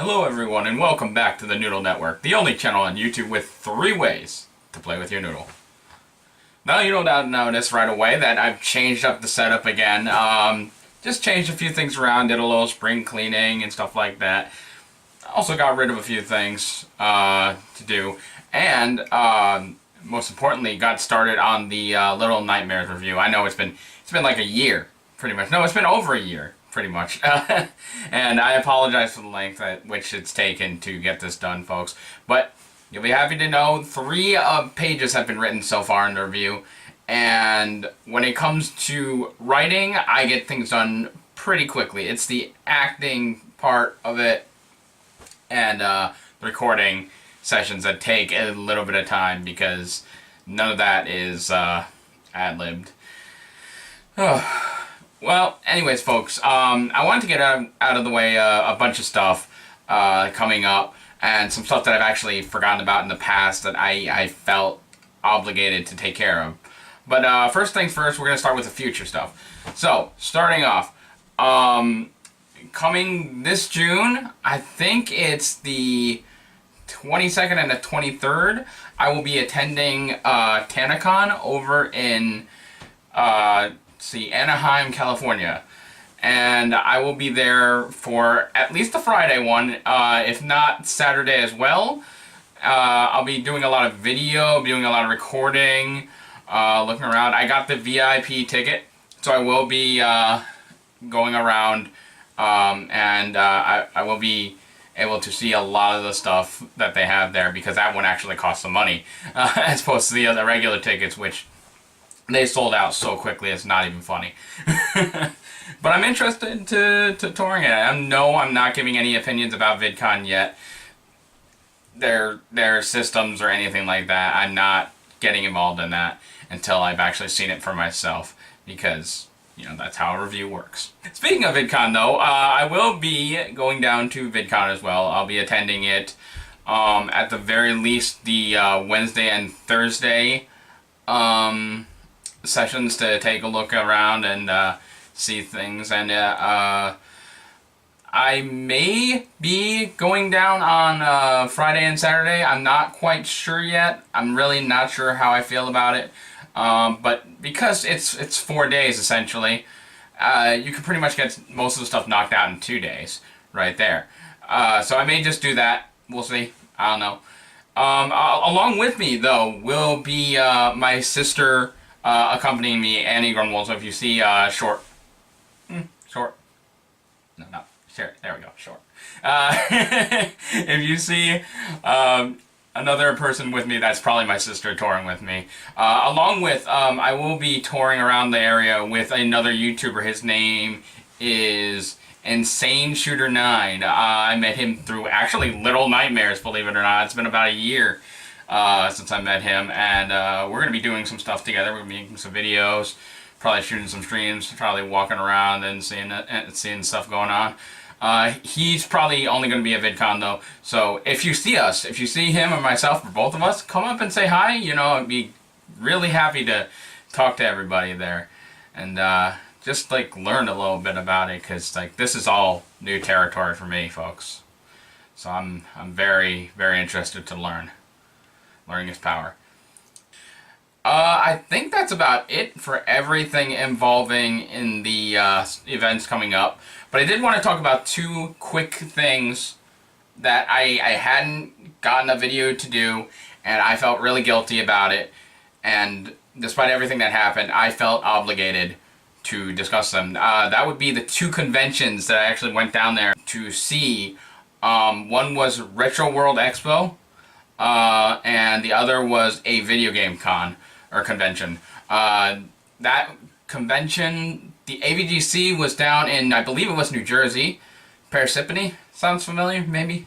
Hello everyone and welcome back to the Noodle Network, the only channel on YouTube with 3 ways to play with your noodle. Now you don't notice right away that I've changed up the setup again. Just changed a few things around, did a little spring cleaning and stuff like that. Also got rid of a few things to do. And most importantly, got started on the Little Nightmares review. I know it's been like a year, pretty much. No, it's been over a year. Pretty much. And I apologize for the length at which it's taken to get this done, folks. But you'll be happy to know 3 pages have been written so far in the review. And when it comes to writing, I get things done pretty quickly. It's the acting part of it and the recording sessions that take a little bit of time because none of that is ad-libbed. Well, anyways, folks, I wanted to get out of the way a bunch of stuff coming up, and some stuff that I've actually forgotten about in the past that I felt obligated to take care of. But first things first, we're going to start with the future stuff. So, starting off, coming this June, I think it's the 22nd and the 23rd, I will be attending TanaCon over in Anaheim, California, and I will be there for at least the Friday one, if not Saturday as well. I'll be doing a lot of video, doing a lot of recording, looking around. I got the VIP ticket, so I will be going around, and I will be able to see a lot of the stuff that they have there, because that one actually costs some money, as opposed to the other regular tickets, which they sold out so quickly it's not even funny. But I'm interested to touring it. I'm not giving any opinions about Vidcon yet. Their systems or anything like that. I'm not getting involved in that until I've actually seen it for myself, because, you know, that's how a review works. Speaking of Vidcon though, I will be going down to Vidcon as well. I'll be attending it at the very least the Wednesday and Thursday sessions to take a look around and see things, and I may be going down on Friday and Saturday. I'm not quite sure yet. I'm really not sure how I feel about it, but because it's 4 days essentially, you can pretty much get most of the stuff knocked out in 2 days right there. So I may just do that. We'll see. I don't know. Along with me though will be my sister accompanying me, Annie Grunwald. So if you see short, no, there we go, short. If you see another person with me, that's probably my sister touring with me. Along with, I will be touring around the area with another YouTuber. His name is Insane Shooter 9. I met him through actually Little Nightmares, believe it or not. It's been about a year since I met him, and we're going to be doing some stuff together. We're going to be making some videos, probably shooting some streams, probably walking around and seeing stuff going on. He's probably only going to be at VidCon though, so if you see us, if you see him or myself or both of us, come up and say hi. You know, I'd be really happy to talk to everybody there, and just like learn a little bit about it, because like this is all new territory for me, folks. So I'm very, very interested to learn. Learning is power. I think that's about it for everything involving in the events coming up. But I did want to talk about 2 quick things that I hadn't gotten a video to do, and I felt really guilty about it. And despite everything that happened, I felt obligated to discuss them. That would be the 2 conventions that I actually went down there to see. One was Retro World Expo, and the other was AVideoGameCon, or convention. That convention, the AVGC, was down in, I believe it was New Jersey. Parsippany? Sounds familiar? Maybe?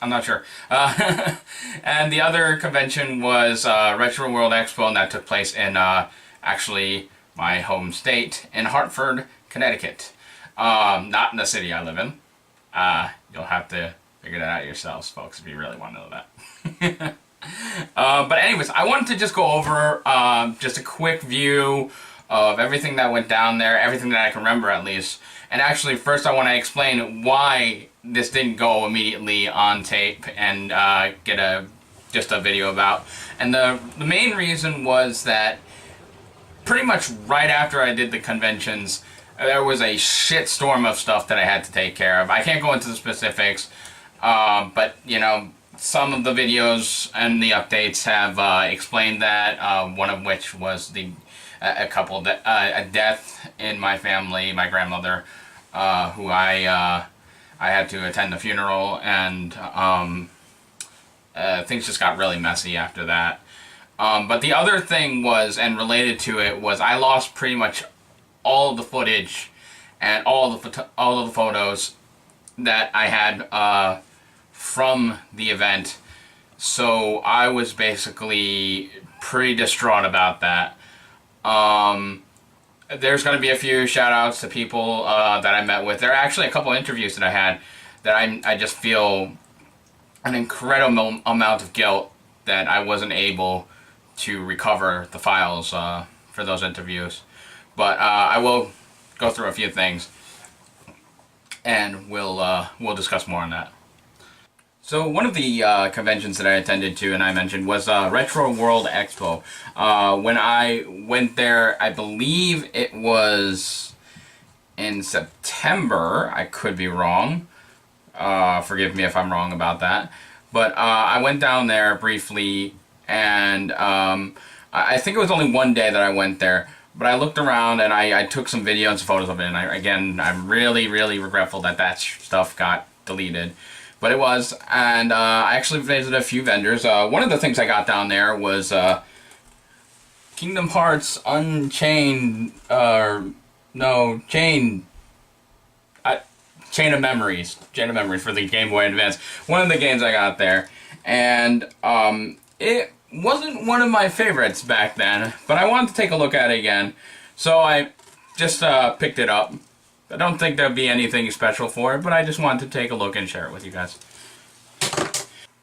I'm not sure. And the other convention was Retro World Expo, and that took place in actually my home state, in Hartford, Connecticut. Not in the city I live in. You'll have to figure that out yourselves, folks, if you really want to know that. But anyways, I wanted to just go over just a quick view of everything that went down there, everything that I can remember at least. And actually, first I want to explain why this didn't go immediately on tape and get just a video about. And the main reason was that pretty much right after I did the conventions, there was a shitstorm of stuff that I had to take care of. I can't go into the specifics, but you know, some of the videos and the updates have explained that. One of which was a death in my family, my grandmother, who I had to attend the funeral, and things just got really messy after that. But the other thing was, and related to it, was I lost pretty much all of the footage and all of the photos that I had from the event. So I was basically pretty distraught about that. There's going to be a few shout outs to people that I met with. There are actually a couple interviews that I had that I just feel an incredible amount of guilt that I wasn't able to recover the files for those interviews. But I will go through a few things, and we'll discuss more on that. So one of the conventions that I attended to, and I mentioned, was Retro World Expo. When I went there, I believe it was in September. I could be wrong. Forgive me if I'm wrong about that. But I went down there briefly, and I think it was only one day that I went there. But I looked around, and I took some videos and photos of it. And I'm really, really regretful that that stuff got deleted. But it was, and I actually visited a few vendors. One of the things I got down there was Kingdom Hearts Unchained, Chain of Memories for the Game Boy Advance. One of the games I got there, and it wasn't one of my favorites back then, but I wanted to take a look at it again, so I just picked it up. I don't think there'll be anything special for it, but I just wanted to take a look and share it with you guys.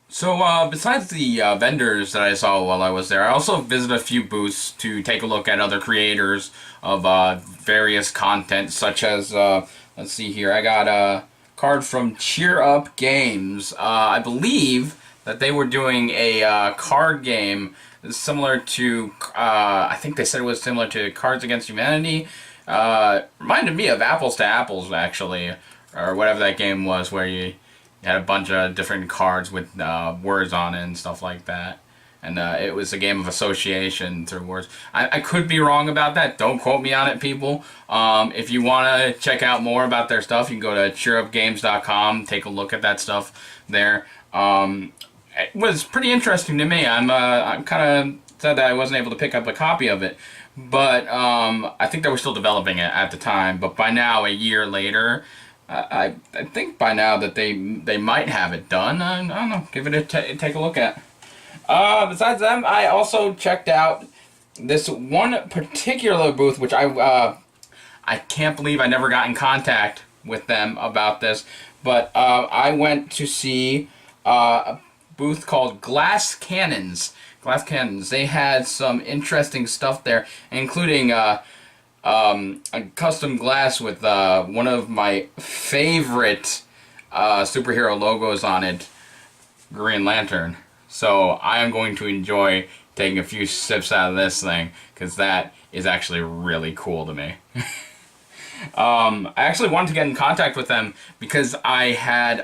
So, besides the vendors that I saw while I was there, I also visited a few booths to take a look at other creators of various content, such as, let's see here, I got a card from Cheer Up Games. I believe that they were doing a card game similar to, I think they said it was similar to Cards Against Humanity. Reminded me of Apples to Apples, actually, or whatever that game was, where you had a bunch of different cards with words on it and stuff like that. And it was a game of association through words. I could be wrong about that. Don't quote me on it, people. If you want to check out more about their stuff, you can go to cheerupgames.com, take a look at that stuff there. It was pretty interesting to me. I'm kind of sad that I wasn't able to pick up a copy of it. But I think they were still developing it at the time. But by now, a year later, I think by now that they might have it done. I don't know. Give it take a look at. Besides them, I also checked out this one particular booth, which I can't believe I never got in contact with them about this. But I went to see a booth called Glass Cannons. Glass Cannons. They had some interesting stuff there, including a custom glass with one of my favorite superhero logos on it, Green Lantern. So I am going to enjoy taking a few sips out of this thing, because that is actually really cool to me. I actually wanted to get in contact with them because I had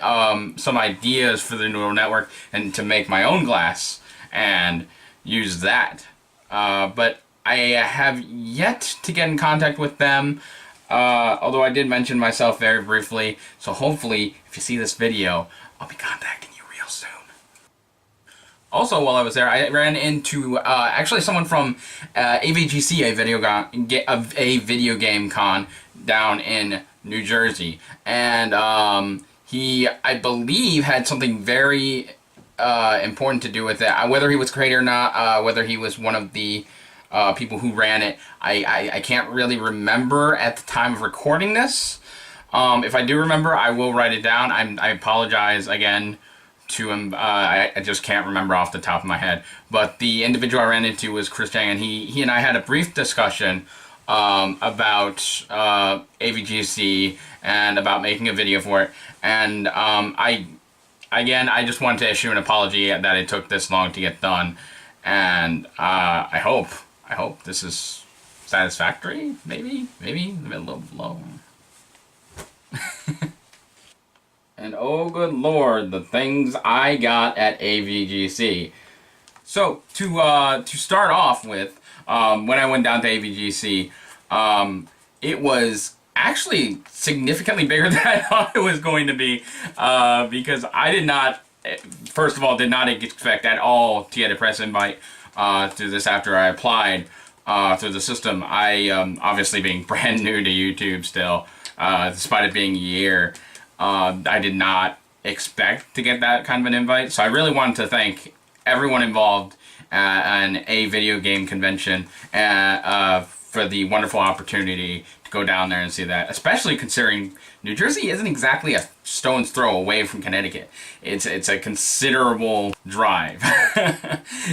some ideas for the Noodle Network and to make my own glass and use that. But I have yet to get in contact with them, although I did mention myself very briefly. So hopefully, if you see this video, I'll be contacting you real soon. Also, while I was there, I ran into actually someone from AVGC, a video game con down in New Jersey, and he, I believe, had something very important to do with it. Whether he was creator or not, whether he was one of the people who ran it, I can't really remember at the time of recording this. If I do remember, I will write it down. I apologize again to him. I just can't remember off the top of my head. But the individual I ran into was Chris Chang, and he and I had a brief discussion about AVGC and about making a video for it. And I just wanted to issue an apology that it took this long to get done. And I hope this is satisfactory. Maybe a little low. And oh good lord, the things I got at AVGC. So to start off with, when I went down to AVGC, it was actually significantly bigger than I thought it was going to be, because I did not, first of all, did not expect at all to get a press invite to this after I applied through the system. I, obviously being brand new to YouTube still, despite it being a year, I did not expect to get that kind of an invite. So I really wanted to thank everyone involved in a video game convention for the wonderful opportunity to go down there and see that, especially considering New Jersey isn't exactly a stone's throw away from Connecticut. It's a considerable drive.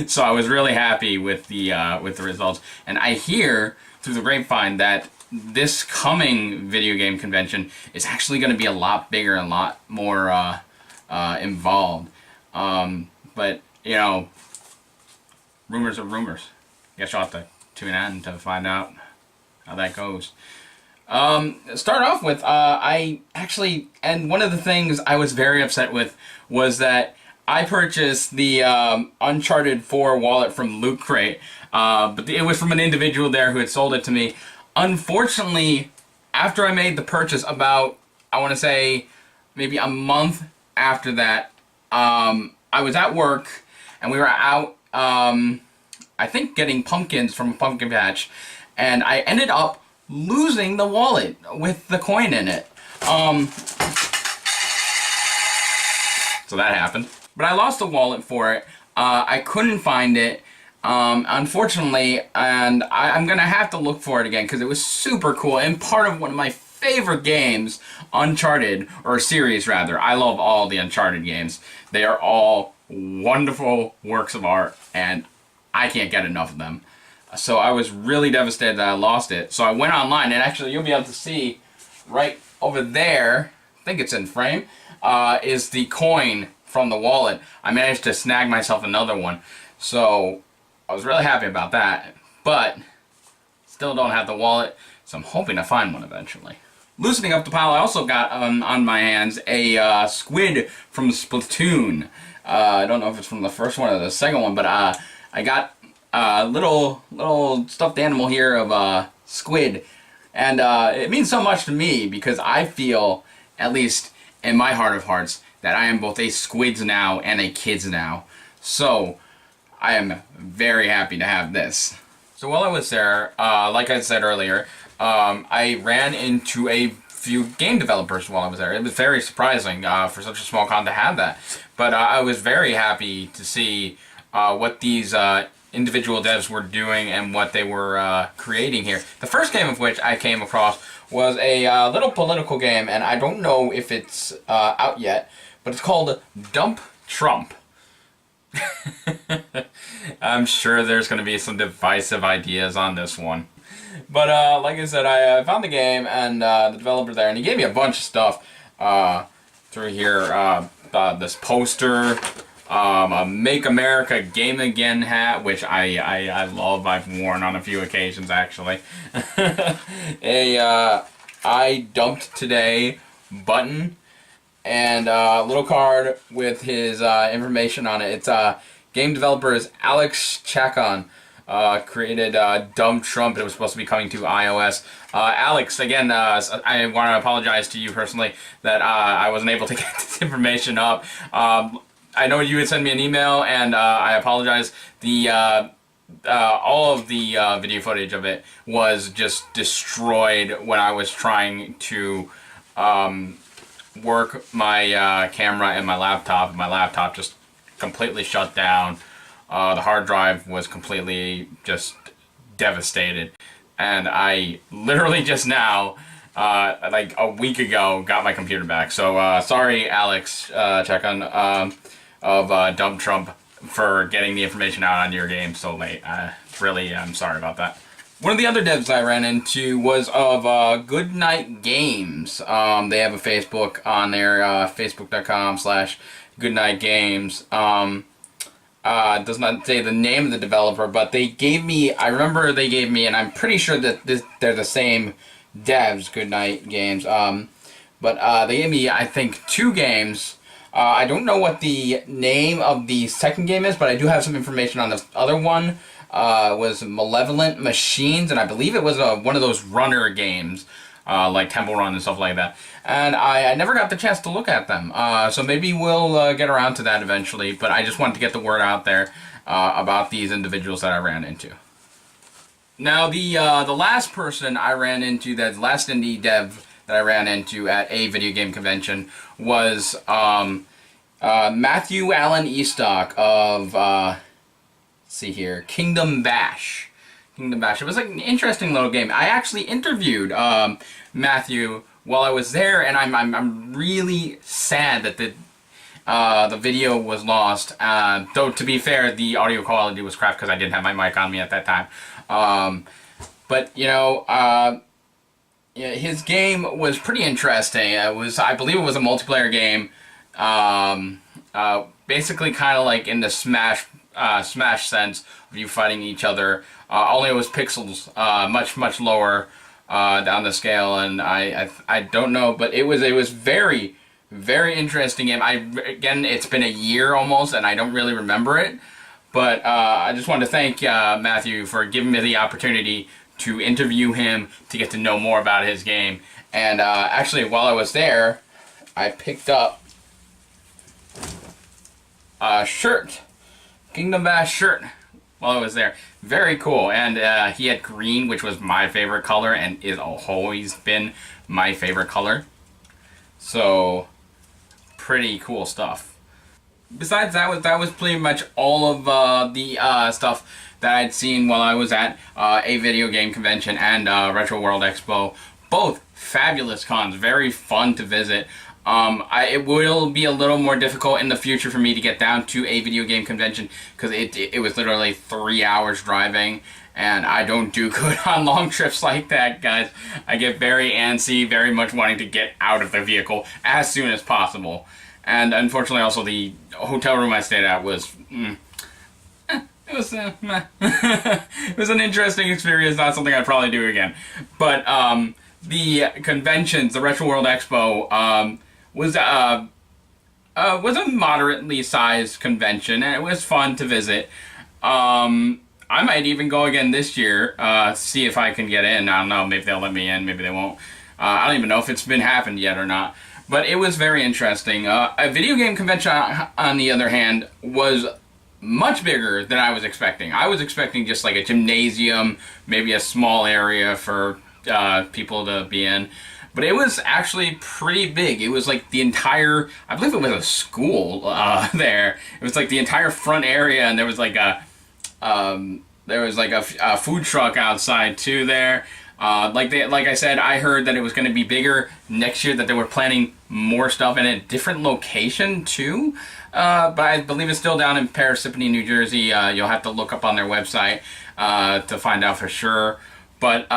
So I was really happy with the results, and I hear through the grapevine that this coming video game convention is actually going to be a lot bigger and a lot more involved. But you know, rumors are rumors. Guess you'll have to tune in to find out how that goes. Start off with, and one of the things I was very upset with was that I purchased the Uncharted 4 wallet from Loot Crate, but it was from an individual there who had sold it to me. Unfortunately, after I made the purchase, about, I want to say, maybe a month after that, I was at work, and we were out, I think, getting pumpkins from a pumpkin patch, and I ended up losing the wallet with the coin in it. So that happened. But I lost the wallet for it. I couldn't find it, unfortunately, and I'm gonna have to look for it again because it was super cool and part of one of my favorite games, Uncharted, or series rather. I love all the Uncharted games. They are all wonderful works of art, and I can't get enough of them. So I was really devastated that I lost it. So I went online, and actually you'll be able to see right over there, I think it's in frame, is the coin from the wallet. I managed to snag myself another one. So I was really happy about that, but still don't have the wallet, so I'm hoping to find one eventually. Loosening up the pile, I also got on my hands a squid from Splatoon. I don't know if it's from the first one or the second one, but I got a little stuffed animal here of squid, and it means so much to me because I feel, at least in my heart of hearts, that I am both a squids now and a kids now. So I am very happy to have this. So while I was there, like I said earlier, I ran into a few game developers while I was there. It was very surprising for such a small con to have that. But I was very happy to see what these individual devs were doing and what they were creating here. The first game of which I came across was a little political game, and I don't know if it's out yet, but it's called Dump Trump. I'm sure there's going to be some divisive ideas on this one. But like I said, I found the game and the developer there, and he gave me a bunch of stuff through here. This poster, a Make America Game Again hat, which I love. I've worn on a few occasions, actually. A I dumped today button, and a little card with his information on it. It's game developer is Alex Chacon. Created Dumb Trump. It was supposed to be coming to iOS. Alex, again, I want to apologize to you personally that I wasn't able to get this information up. I know you had sent me an email, and I apologize. All of the video footage of it was just destroyed when I was trying to work my camera and my laptop. My laptop just completely shut down. The hard drive was completely just devastated, and I literally just now, like a week ago, got my computer back. So sorry, Alex Chacon of Dumb Trump, for getting the information out on your game so late. Really, I'm sorry about that. One of the other devs I ran into was of Good Night Games. They have a Facebook on there, facebook.com/goodnightgames. It does not say the name of the developer, but they gave me, I remember they gave me, and I'm pretty sure that they're the same devs, Good Night Games. But they gave me, I think, 2 games. I don't know what the name of the second game is, but I do have some information on the other one. Was Malevolent Machines, and I believe it was one of those runner games, like Temple Run and stuff like that. And I never got the chance to look at them, so maybe we'll get around to that eventually, but I just wanted to get the word out there about these individuals that I ran into. Now, the last person I ran into, the last indie dev that I ran into at a video game convention was Matthew Allen Eastock of... let's see here, Kingdom Bash. Kingdom Bash. It was like an interesting little game. I actually interviewed Matthew while I was there, and I'm really sad that the video was lost. Though to be fair, the audio quality was crap because I didn't have my mic on me at that time. But you know, yeah, his game was pretty interesting. I believe it was a multiplayer game. Basically, kind of like in the Smash sense of you fighting each other. Only it was pixels, much lower down the scale, and I don't know, but it was very interesting game. Again, it's been a year almost, and I don't really remember it, but I just want to thank Matthew for giving me the opportunity to interview him to get to know more about his game. And actually, while I was there, I picked up a shirt. Kingdom Bash shirt while I was there. Very cool. And he had green, which was my favorite color and is always been my favorite color. So, pretty cool stuff. Besides that was pretty much all of the stuff that I'd seen while I was at a video game convention and Retro World Expo. Both fabulous cons, very fun to visit. It will be a little more difficult in the future for me to get down to a video game convention because it was literally 3 hours driving, and I don't do good on long trips like that, guys. I get very antsy, very much wanting to get out of the vehicle as soon as possible. And unfortunately, also the hotel room I stayed at was, it was meh. It was an interesting experience, not something I'd probably do again. But the conventions, the Retro World Expo, was a moderately sized convention, and it was fun to visit. I might even go again this year, see if I can get in. I don't know, maybe they'll let me in, maybe they won't. I don't even know if it's been happened yet or not. But it was very interesting. A video game convention, on the other hand, was much bigger than I was expecting. I was expecting just like a gymnasium, maybe a small area for people to be in. But it was actually pretty big. It was like the entire, I believe it was a school there. It was like the entire front area, and there was like a food truck outside too there. Like I said, I heard that it was going to be bigger next year, that they were planning more stuff in a different location too. But I believe it's still down in Parsippany, New Jersey. You'll have to look up on their website to find out for sure. But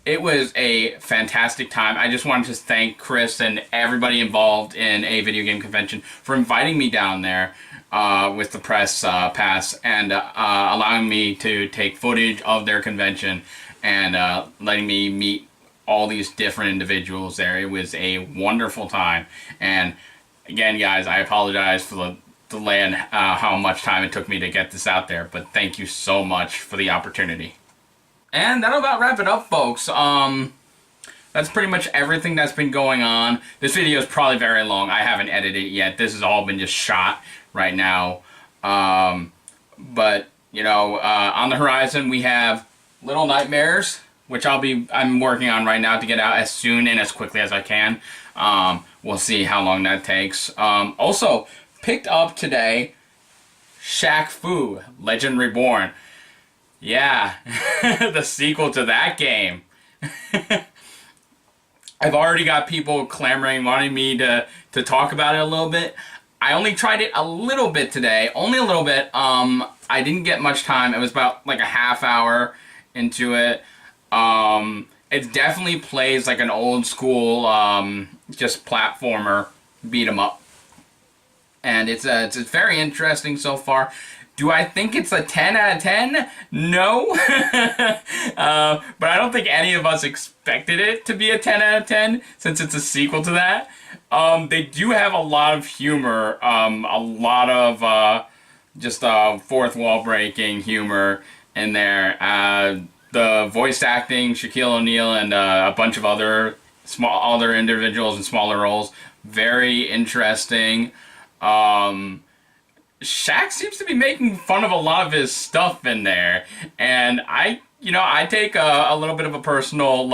it was a fantastic time. I just wanted to thank Chris and everybody involved in a video game convention for inviting me down there with the press pass and allowing me to take footage of their convention and letting me meet all these different individuals there. It was a wonderful time. And again, guys, I apologize for the delay and how much time it took me to get this out there, but thank you so much for the opportunity. And that'll about wrap it up, folks. That's pretty much everything that's been going on. This video is probably very long. I haven't edited it yet. This has all been just shot right now. But, you know, on the horizon we have Little Nightmares, which I'm working on right now to get out as soon and as quickly as I can. We'll see how long that takes. Also, picked up today Shaq Fu, Legend Reborn. Yeah, the sequel to that game. I've already got people clamoring, wanting me to talk about it a little bit. I only tried it a little bit today, only a little bit. I didn't get much time. It was about like a half hour into it. It definitely plays like an old school, just platformer beat 'em up. And it's very interesting so far. Do I think it's a 10 out of 10? No. But I don't think any of us expected it to be a 10 out of 10, since it's a sequel to that. They do have a lot of humor, a lot of just fourth wall breaking humor in there. The voice acting, Shaquille O'Neal and a bunch of other individuals in smaller roles, very interesting. Shaq seems to be making fun of a lot of his stuff in there, and I take a little bit of a personal,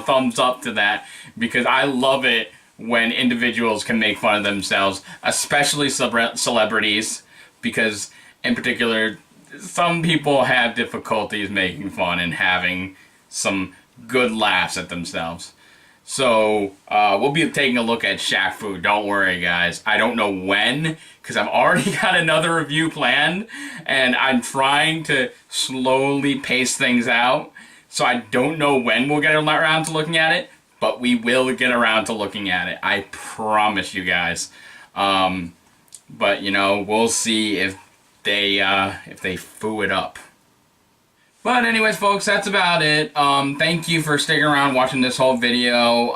thumbs up to that, because I love it when individuals can make fun of themselves, especially celebrities, because in particular, some people have difficulties making fun and having some good laughs at themselves. So, we'll be taking a look at Shaq Fu. Don't worry, guys. I don't know when, because I've already got another review planned, and I'm trying to slowly pace things out. So I don't know when we'll get around to looking at it, but we will get around to looking at it. I promise you guys. But, we'll see if they foo it up. But anyways, folks, that's about it. Thank you for sticking around watching this whole video.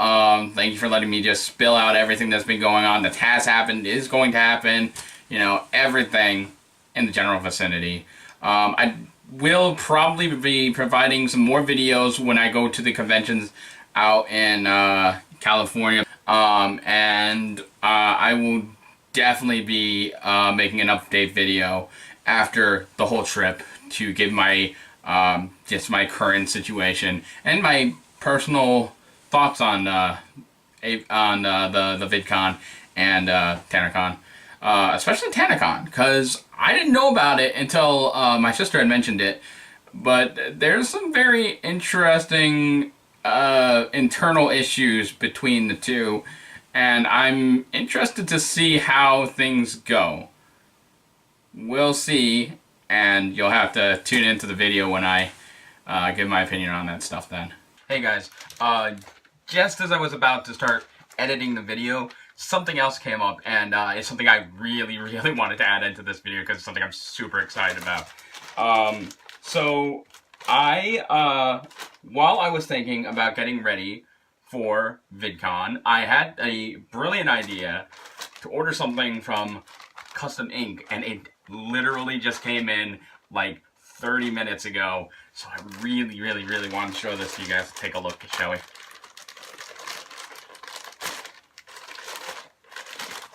Thank you for letting me just spill out everything that's been going on, that has happened, is going to happen, everything in the general vicinity. I will probably be providing some more videos when I go to the conventions out in California. And I will definitely be making an update video after the whole trip to give my just my current situation and my personal thoughts on the Vidcon and TanaCon, especially TanaCon, because I didn't know about it until my sister had mentioned it. But there's some very interesting internal issues between the two, and I'm interested to see how things go. We'll see. And you'll have to tune into the video when I give my opinion on that stuff then. Hey guys, just as I was about to start editing the video, something else came up, and it's something I really wanted to add into this video because it's something I'm super excited about. So while I was thinking about getting ready for VidCon, I had a brilliant idea to order something from Custom Ink, and it literally just came in like 30 minutes ago. So I really want to show this to you guys. Take a look, shall we? I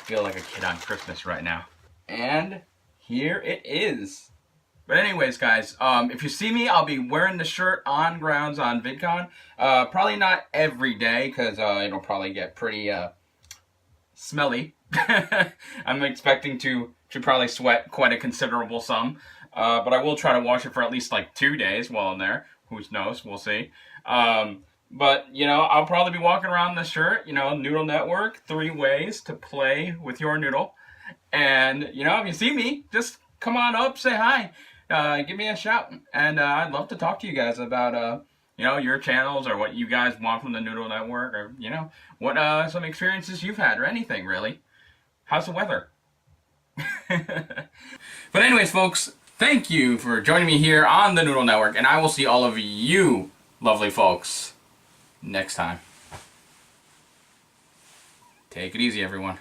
feel like a kid on Christmas right now. And here it is. But anyways, guys, if you see me, I'll be wearing the shirt on grounds on VidCon. Probably not every day, because it'll probably get pretty smelly. I'm expecting to probably sweat quite a considerable sum. But I will try to wash it for at least like 2 days while I'm there. Who knows? We'll see. But, I'll probably be walking around this shirt, Noodle Network, 3 ways to play with your noodle. And, if you see me, just come on up, say hi, give me a shout. And I'd love to talk to you guys about, your channels, or what you guys want from the Noodle Network, or, what some experiences you've had, or anything, really. How's the weather? But anyways, folks, thank you for joining me here on the Noodle Network, and I will see all of you lovely folks next time. Take it easy, everyone.